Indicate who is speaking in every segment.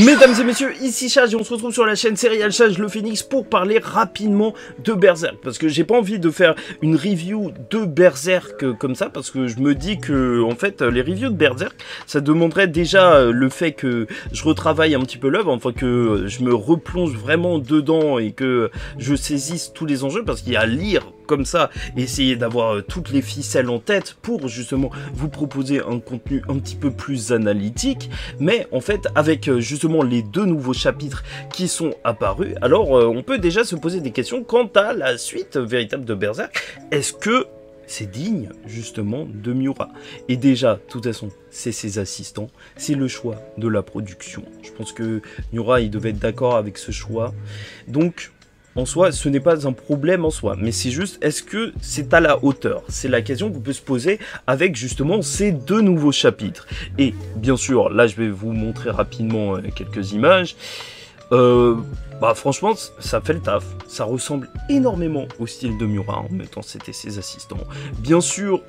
Speaker 1: Mesdames et messieurs, ici Chage et on se retrouve sur la chaîne Serial Chage le Phoenix pour parler rapidement de Berserk. Parce que j'ai pas envie de faire une review de Berserk comme ça, parce que je me dis que, en fait, les reviews de Berserk, ça demanderait déjà le fait que je retravaille un petit peu l'œuvre, enfin que je me replonge vraiment dedans et que je saisisse tous les enjeux, parce qu'il y a à lire comme ça, essayer d'avoir toutes les ficelles en tête pour justement vous proposer un contenu un petit peu plus analytique, mais en fait avec justement les deux nouveaux chapitres qui sont apparus, alors on peut déjà se poser des questions quant à la suite véritable de Berserk. Est-ce que c'est digne justement de Miura? Et déjà, de toute façon, c'est ses assistants, c'est le choix de la production. Je pense que Miura, il devait être d'accord avec ce choix, donc en soi, ce n'est pas un problème en soi, mais c'est juste, est-ce que c'est à la hauteur? C'est la question qu'on peut se poser avec justement ces deux nouveaux chapitres. Et bien sûr, là je vais vous montrer rapidement quelques images. Franchement, ça fait le taf. Ça ressemble énormément au style de Miura, en même temps c'était ses assistants. Bien sûr,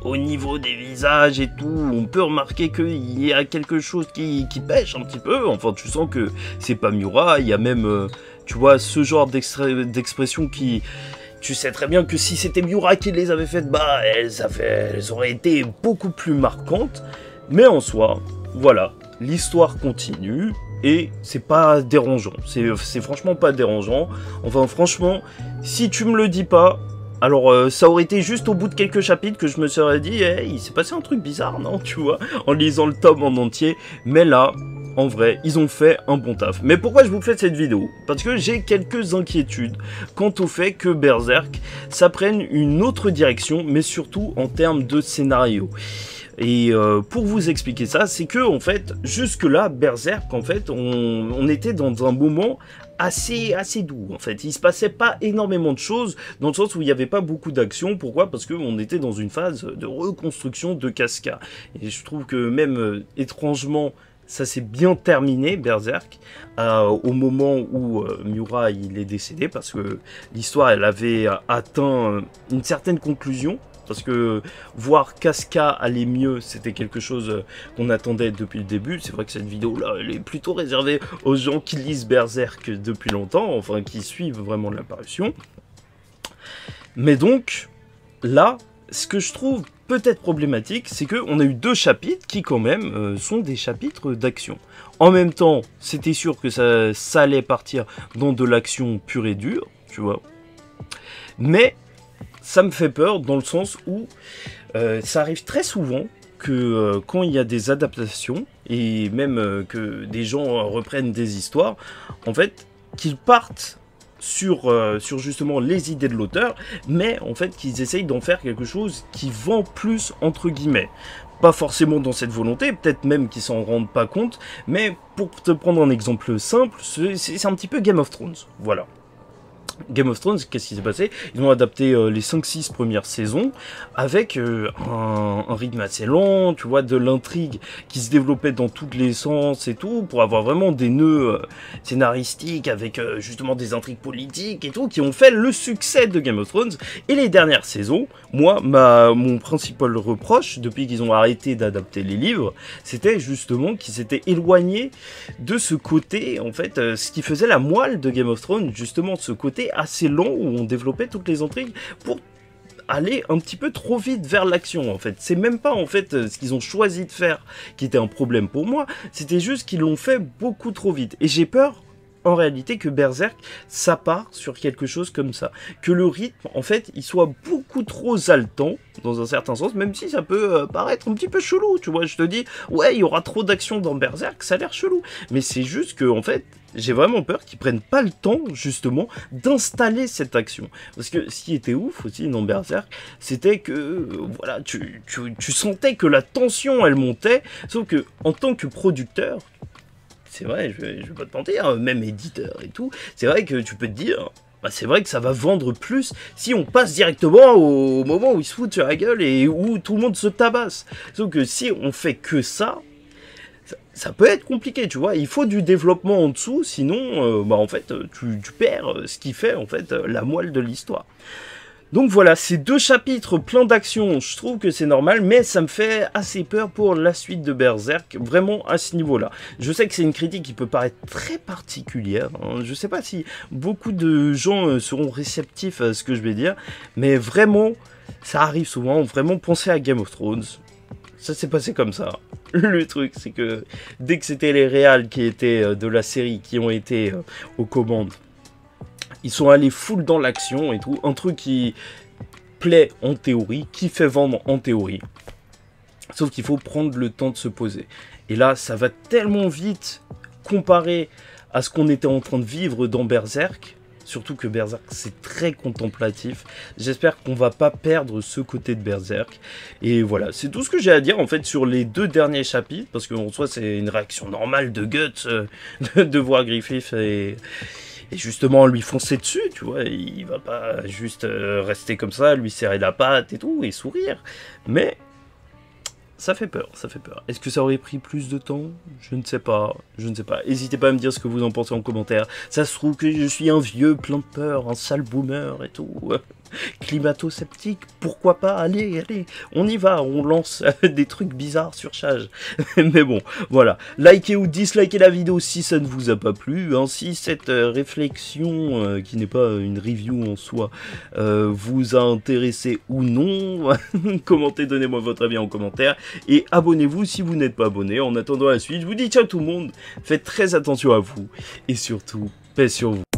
Speaker 1: au niveau des visages et tout, on peut remarquer qu'il y a quelque chose qui pêche un petit peu. Enfin, tu sens que c'est pas Miura, il y a même... tu vois, ce genre d'expression qui... Tu sais très bien que si c'était Miura qui les avait faites, bah, elles auraient été beaucoup plus marquantes. Mais en soi, voilà, l'histoire continue et c'est pas dérangeant. C'est franchement pas dérangeant. Enfin, franchement, si tu me le dis pas... Alors, ça aurait été juste au bout de quelques chapitres que je me serais dit, hey, il s'est passé un truc bizarre, non, tu vois, en lisant le tome en entier. Mais là, en vrai, ils ont fait un bon taf. Mais pourquoi je vous fais cette vidéo? Parce que j'ai quelques inquiétudes quant au fait que Berserk, ça prenne une autre direction, mais surtout en termes de scénario. Et pour vous expliquer ça, c'est que en fait, jusque-là, Berserk, en fait, on était dans un moment assez doux. En fait, il se passait pas énormément de choses, dans le sens où il n'y avait pas beaucoup d'action. Pourquoi? Parce qu'on était dans une phase de reconstruction de Casca. Et je trouve que même étrangement, ça s'est bien terminé, Berserk, au moment où Miura il est décédé, parce que l'histoire elle avait atteint une certaine conclusion. Parce que voir Casca aller mieux, c'était quelque chose qu'on attendait depuis le début. C'est vrai que cette vidéo-là, elle est plutôt réservée aux gens qui lisent Berserk depuis longtemps, enfin qui suivent vraiment l'apparition. Mais donc, là, ce que je trouve peut-être problématique, c'est qu'on a eu deux chapitres qui quand même sont des chapitres d'action. En même temps, c'était sûr que ça allait partir dans de l'action pure et dure, tu vois. Mais ça me fait peur dans le sens où ça arrive très souvent que quand il y a des adaptations et même que des gens reprennent des histoires, en fait, qu'ils partent sur justement les idées de l'auteur, mais en fait qu'ils essayent d'en faire quelque chose qui vend plus entre guillemets. Pas forcément dans cette volonté, peut-être même qu'ils s'en rendent pas compte, mais pour te prendre un exemple simple, c'est un petit peu Game of Thrones, voilà. Game of Thrones, qu'est-ce qui s'est passé? Ils ont adapté les 5-6 premières saisons avec un rythme assez lent, tu vois, de l'intrigue qui se développait dans tous les sens et tout, pour avoir vraiment des nœuds scénaristiques avec justement des intrigues politiques et tout, qui ont fait le succès de Game of Thrones. Et les dernières saisons, moi, mon principal reproche, depuis qu'ils ont arrêté d'adapter les livres, c'était justement qu'ils s'étaient éloignés de ce côté, en fait, ce qui faisait la moelle de Game of Thrones, justement, ce côté assez long où on développait toutes les intrigues pour aller un petit peu trop vite vers l'action en fait. C'est même pas en fait ce qu'ils ont choisi de faire qui était un problème pour moi, c'était juste qu'ils l'ont fait beaucoup trop vite. Et j'ai peur en réalité que Berserk ça part sur quelque chose comme ça, que le rythme en fait il soit beaucoup trop haletant dans un certain sens, même si ça peut paraître un petit peu chelou, tu vois, je te dis ouais il y aura trop d'action dans Berserk, ça a l'air chelou, mais c'est juste que en fait j'ai vraiment peur qu'ils prennent pas le temps, justement, d'installer cette action. Parce que ce qui était ouf aussi dans Berserk, c'était que, voilà, tu sentais que la tension, elle montait, sauf que, en tant que producteur, c'est vrai, je vais pas te mentir, même éditeur et tout, c'est vrai que tu peux te dire... Bah c'est vrai que ça va vendre plus si on passe directement au moment où ils se foutent sur la gueule et où tout le monde se tabasse. Sauf que si on fait que ça peut être compliqué, tu vois, il faut du développement en dessous, sinon, en fait, tu perds ce qui fait, en fait, la moelle de l'histoire. Donc voilà, ces 2 chapitres pleins d'action, je trouve que c'est normal, mais ça me fait assez peur pour la suite de Berserk, vraiment à ce niveau-là. Je sais que c'est une critique qui peut paraître très particulière, hein. Je sais pas si beaucoup de gens seront réceptifs à ce que je vais dire, mais vraiment, ça arrive souvent, vraiment pensez à Game of Thrones. Ça s'est passé comme ça. Le truc, c'est que dès que c'était les réals qui étaient de la série, qui ont été aux commandes, ils sont allés full dans l'action et tout. Un truc qui plaît en théorie, qui fait vendre en théorie. Sauf qu'il faut prendre le temps de se poser. Et là, ça va tellement vite comparé à ce qu'on était en train de vivre dans Berserk. Surtout que Berserk, c'est très contemplatif. J'espère qu'on va pas perdre ce côté de Berserk. Et voilà, c'est tout ce que j'ai à dire en fait sur les 2 derniers chapitres. Parce qu'en soi, c'est une réaction normale de Guts de voir Griffith et justement lui foncer dessus, tu vois. Il va pas juste rester comme ça, lui serrer la patte et tout, et sourire. Mais ça fait peur, ça fait peur. Est-ce que ça aurait pris plus de temps? Je ne sais pas, je ne sais pas. N'hésitez pas à me dire ce que vous en pensez en commentaire. Ça se trouve que je suis un vieux plein de peur, un sale boomer et tout. Climato-sceptique, pourquoi pas? Allez, allez, on y va, on lance des trucs bizarres sur Chage. Mais bon, voilà. Likez ou dislikez la vidéo si ça ne vous a pas plu. Hein. Si cette réflexion, qui n'est pas une review en soi, vous a intéressé ou non, commentez, donnez-moi votre avis en commentaire. Et abonnez-vous si vous n'êtes pas abonné. En attendant la suite, je vous dis ciao tout le monde, faites très attention à vous. Et surtout, paix sur vous.